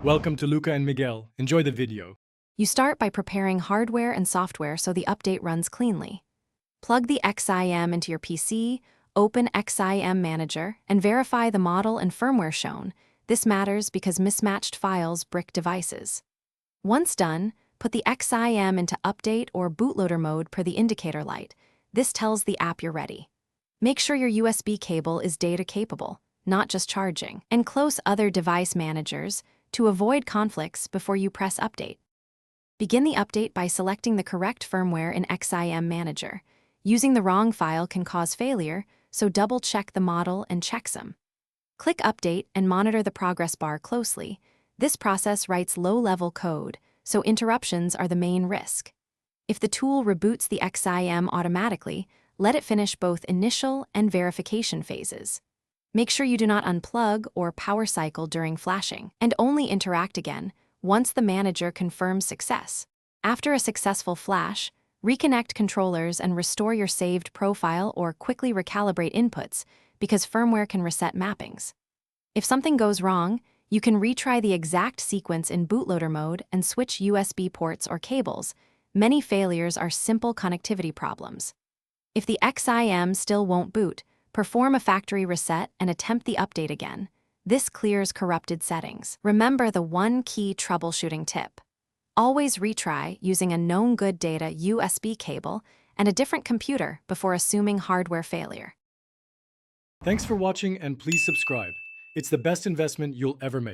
Welcome to Luca and Miguel. Enjoy the video. You start by preparing hardware and software so the update runs cleanly. Plug the XIM into your PC, open XIM Manager, and verify the model and firmware shown. This matters because mismatched files brick devices. Once done, put the XIM into update or bootloader mode per the indicator light. This tells the app you're ready. Make sure your USB cable is data capable, not just charging, and close other device managers to avoid conflicts before you press update. Begin the update by selecting the correct firmware in XIM Manager. Using the wrong file can cause failure, so double-check the model and checksum. Click Update and monitor the progress bar closely. This process writes low-level code, so interruptions are the main risk. If the tool reboots the XIM automatically, let it finish both initial and verification phases. Make sure you do not unplug or power cycle during flashing, and only interact again once the manager confirms success. After a successful flash, reconnect controllers and restore your saved profile or quickly recalibrate inputs because firmware can reset mappings. If something goes wrong, you can retry the exact sequence in bootloader mode and switch USB ports or cables. Many failures are simple connectivity problems. If the XIM still won't boot, perform a factory reset and attempt the update again. This clears corrupted settings. Remember the one key troubleshooting tip. Always retry using a known good data USB cable and a different computer before assuming hardware failure. Thanks for watching and please subscribe. It's the best investment you'll ever make.